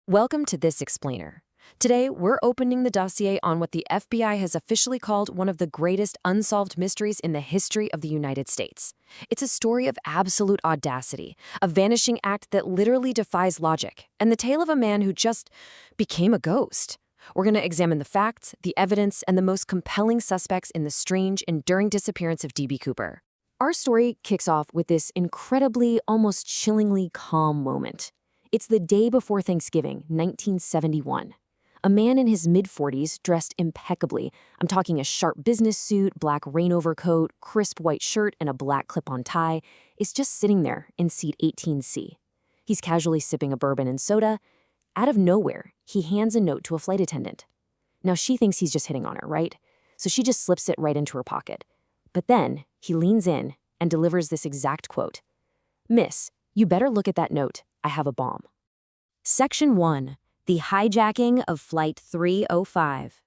Welcome to This Explainer. Today, we're opening the dossier on what the FBI has officially called one of the greatest unsolved mysteries in the history of the United States. It's a story of absolute audacity, a vanishing act that literally defies logic, and the tale of a man who just became a ghost. We're going to examine the facts, the evidence, and the most compelling suspects in the strange, enduring disappearance of D.B. Cooper. Our story kicks off with this incredibly, almost chillingly calm moment. It's the day before Thanksgiving, 1971. A man in his mid-40s, dressed impeccably. I'm talking a sharp business suit, black rain overcoat, crisp white shirt, and a black clip-on tie, is just sitting there in seat 18C. He's casually sipping a bourbon and soda. Out of nowhere, he hands a note to a flight attendant. Now, she thinks he's just hitting on her, right? So she just slips it right into her pocket. But then, he leans in and delivers this exact quote. "Miss, you better look at that note. I have a bomb." Section 1. The hijacking of Flight 305.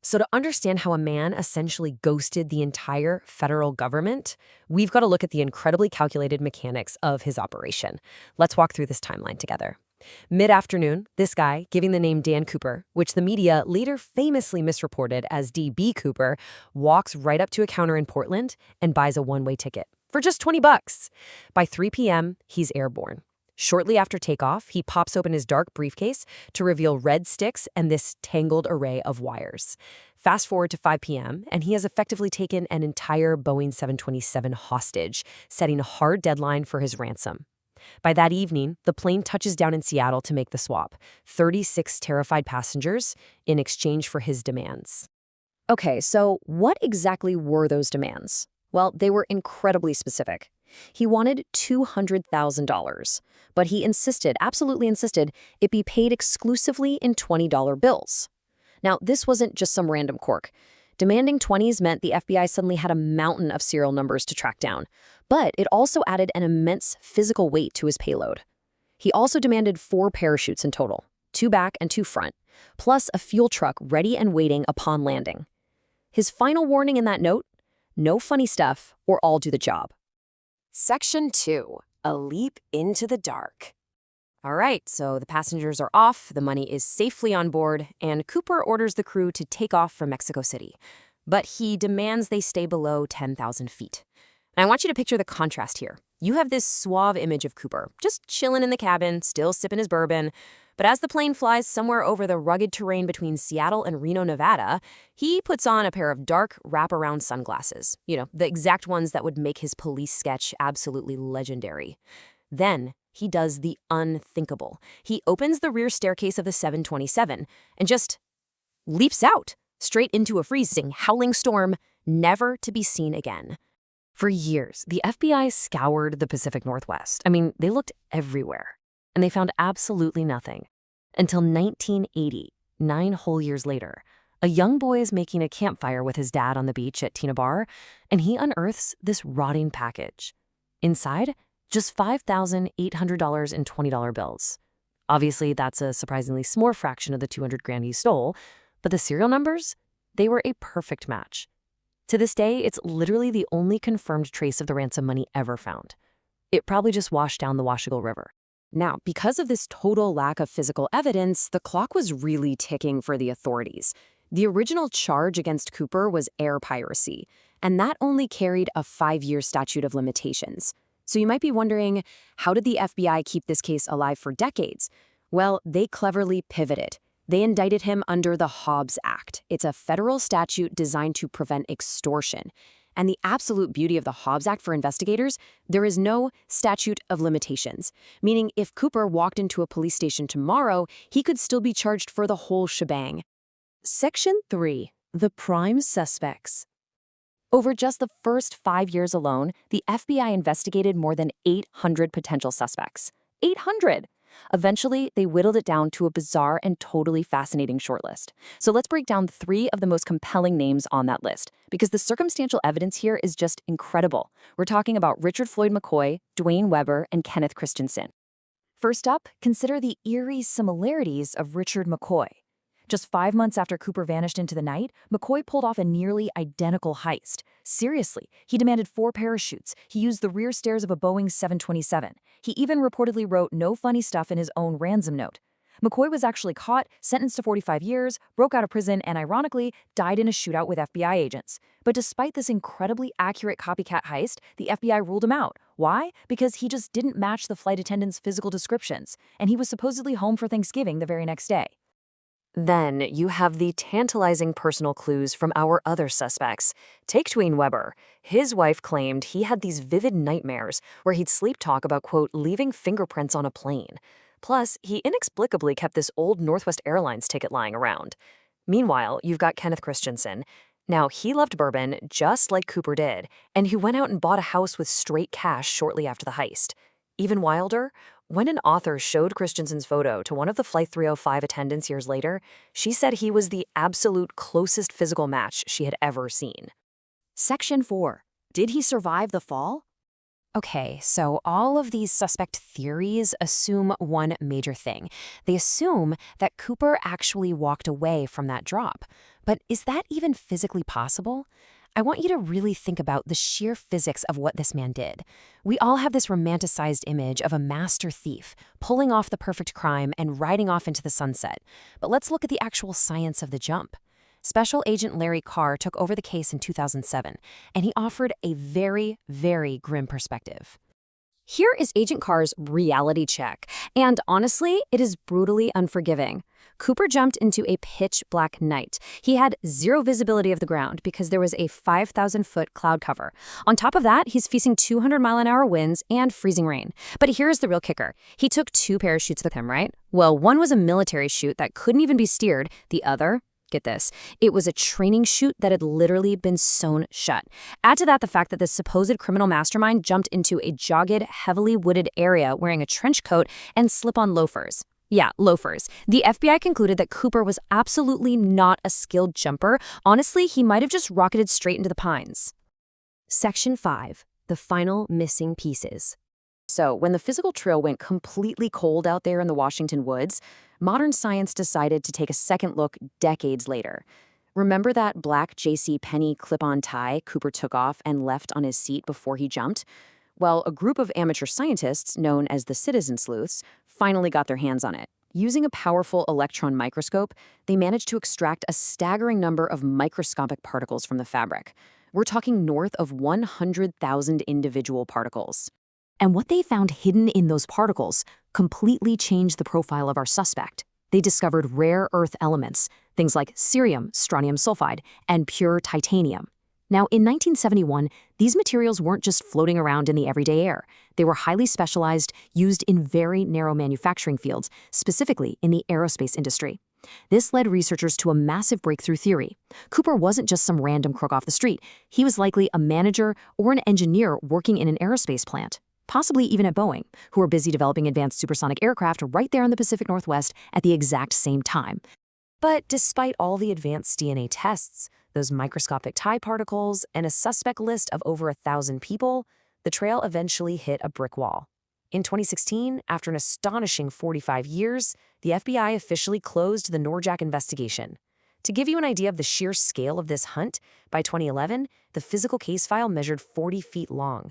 So to understand how a man essentially ghosted the entire federal government, we've got to look at the incredibly calculated mechanics of his operation. Let's walk through this timeline together. Mid-afternoon, this guy, giving the name Dan Cooper, which the media later famously misreported as D.B. Cooper, walks right up to a counter in Portland and buys a one-way ticket for just $20. By 3 p.m., he's airborne. Shortly after takeoff, he pops open his dark briefcase to reveal red sticks and this tangled array of wires. Fast forward to 5 p.m., and he has effectively taken an entire Boeing 727 hostage, setting a hard deadline for his ransom. By that evening, the plane touches down in Seattle to make the swap, 36 terrified passengers in exchange for his demands. Okay, so what exactly were those demands? Well, they were incredibly specific. He wanted $200,000, but he insisted, absolutely insisted, it be paid exclusively in $20 bills. Now, this wasn't just some random quirk. Demanding 20s meant the FBI suddenly had a mountain of serial numbers to track down, but it also added an immense physical weight to his payload. He also demanded 4 parachutes in total, 2 back and 2 front, plus a fuel truck ready and waiting upon landing. His final warning in that note? No funny stuff, or I'll do the job. Section 2. A leap into the dark. All right, so the passengers are off, the money is safely on board, and Cooper orders the crew to take off from Mexico City. But he demands they stay below 10,000 feet. And I want you to picture the contrast here. You have this suave image of Cooper, just chilling in the cabin, still sipping his bourbon. But as the plane flies somewhere over the rugged terrain between Seattle and Reno, Nevada, he puts on a pair of dark wraparound sunglasses. You know, the exact ones that would make his police sketch absolutely legendary. Then he does the unthinkable. He opens the rear staircase of the 727 and just leaps out, straight into a freezing, howling storm, never to be seen again. For years, the FBI scoured the Pacific Northwest. I mean, they looked everywhere, and they found absolutely nothing. Until 1980, 9 whole years later, a young boy is making a campfire with his dad on the beach at Tina Bar, and he unearths this rotting package. Inside, just $5,800 in $20 bills. Obviously, that's a surprisingly small fraction of the $200,000 he stole, but the serial numbers, they were a perfect match. To this day, it's literally the only confirmed trace of the ransom money ever found. It probably just washed down the Washougal River. Now, because of this total lack of physical evidence, the clock was really ticking for the authorities. The original charge against Cooper was air piracy, and that only carried a 5-year statute of limitations. So you might be wondering, how did the FBI keep this case alive for decades? Well, they cleverly pivoted. They indicted him under the Hobbs Act. It's a federal statute designed to prevent extortion. And the absolute beauty of the Hobbs Act for investigators, there is no statute of limitations, meaning if Cooper walked into a police station tomorrow, he could still be charged for the whole shebang. Section 3. The prime suspects. Over just the first 5 years alone, the FBI investigated more than 800 potential suspects. 800! Eventually, they whittled it down to a bizarre and totally fascinating shortlist. So let's break down 3 of the most compelling names on that list, because the circumstantial evidence here is just incredible. We're talking about Richard Floyd McCoy, Dwayne Weber, and Kenneth Christensen. First up, consider the eerie similarities of Richard McCoy. Just 5 months after Cooper vanished into the night, McCoy pulled off a nearly identical heist. Seriously, he demanded 4 parachutes. He used the rear stairs of a Boeing 727. He even reportedly wrote no funny stuff in his own ransom note. McCoy was actually caught, sentenced to 45 years, broke out of prison, and ironically, died in a shootout with FBI agents. But despite this incredibly accurate copycat heist, the FBI ruled him out. Why? Because he just didn't match the flight attendant's physical descriptions, and he was supposedly home for Thanksgiving the very next day. Then you have the tantalizing personal clues from our other suspects. Take Dwayne Weber. His wife claimed he had these vivid nightmares where he'd sleep talk about, quote, leaving fingerprints on a plane. Plus, he inexplicably kept this old Northwest Airlines ticket lying around. Meanwhile, you've got Kenneth Christensen. Now, he loved bourbon just like Cooper did, and he went out and bought a house with straight cash shortly after the heist. Even wilder, when an author showed Christensen's photo to one of the Flight 305 attendants years later, she said he was the absolute closest physical match she had ever seen. Section 4. Did he survive the fall? Okay, so all of these suspect theories assume one major thing. They assume that Cooper actually walked away from that drop. But is that even physically possible? I want you to really think about the sheer physics of what this man did. We all have this romanticized image of a master thief pulling off the perfect crime and riding off into the sunset. But let's look at the actual science of the jump. Special Agent Larry Carr took over the case in 2007, and he offered a very, very grim perspective. Here is Agent Carr's reality check, and honestly, it is brutally unforgiving. Cooper jumped into a pitch-black night. He had zero visibility of the ground because there was a 5,000-foot cloud cover. On top of that, he's facing 200-mile-an-hour winds and freezing rain. But here's the real kicker. He took 2 parachutes with him, right? Well, one was a military chute that couldn't even be steered. The other, get this, it was a training chute that had literally been sewn shut. Add to that the fact that this supposed criminal mastermind jumped into a jagged, heavily wooded area wearing a trench coat and slip-on loafers. Yeah, loafers. The FBI concluded that Cooper was absolutely not a skilled jumper. Honestly, he might have just rocketed straight into the pines. Section 5. The final missing pieces. So, when the physical trail went completely cold out there in the Washington woods, modern science decided to take a second look decades later. Remember that black J.C. Penney clip-on tie Cooper took off and left on his seat before he jumped? Well, a group of amateur scientists, known as the Citizen Sleuths, finally got their hands on it. Using a powerful electron microscope, they managed to extract a staggering number of microscopic particles from the fabric. We're talking north of 100,000 individual particles. And what they found hidden in those particles completely changed the profile of our suspect. They discovered rare earth elements, things like cerium, strontium sulfide, and pure titanium. Now, in 1971, these materials weren't just floating around in the everyday air. They were highly specialized, used in very narrow manufacturing fields, specifically in the aerospace industry. This led researchers to a massive breakthrough theory. Cooper wasn't just some random crook off the street. He was likely a manager or an engineer working in an aerospace plant, possibly even at Boeing, who were busy developing advanced supersonic aircraft right there in the Pacific Northwest at the exact same time. But despite all the advanced DNA tests, those microscopic tie particles, and a suspect list of over 1,000 people, the trail eventually hit a brick wall. In 2016, after an astonishing 45 years, the FBI officially closed the Norjack investigation. To give you an idea of the sheer scale of this hunt, by 2011, the physical case file measured 40 feet long.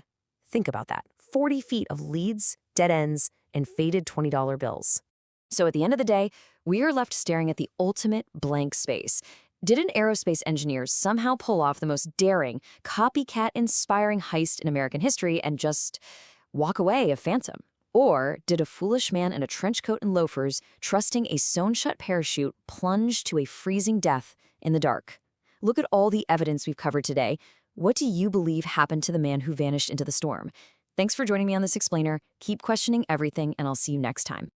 Think about that, 40 feet of leads, dead ends, and faded $20 bills. So at the end of the day, we are left staring at the ultimate blank space. Did an aerospace engineer somehow pull off the most daring, copycat-inspiring heist in American history and just walk away a phantom? Or did a foolish man in a trench coat and loafers, trusting a sewn-shut parachute, plunge to a freezing death in the dark? Look at all the evidence we've covered today. What do you believe happened to the man who vanished into the storm? Thanks for joining me on this explainer. Keep questioning everything, and I'll see you next time.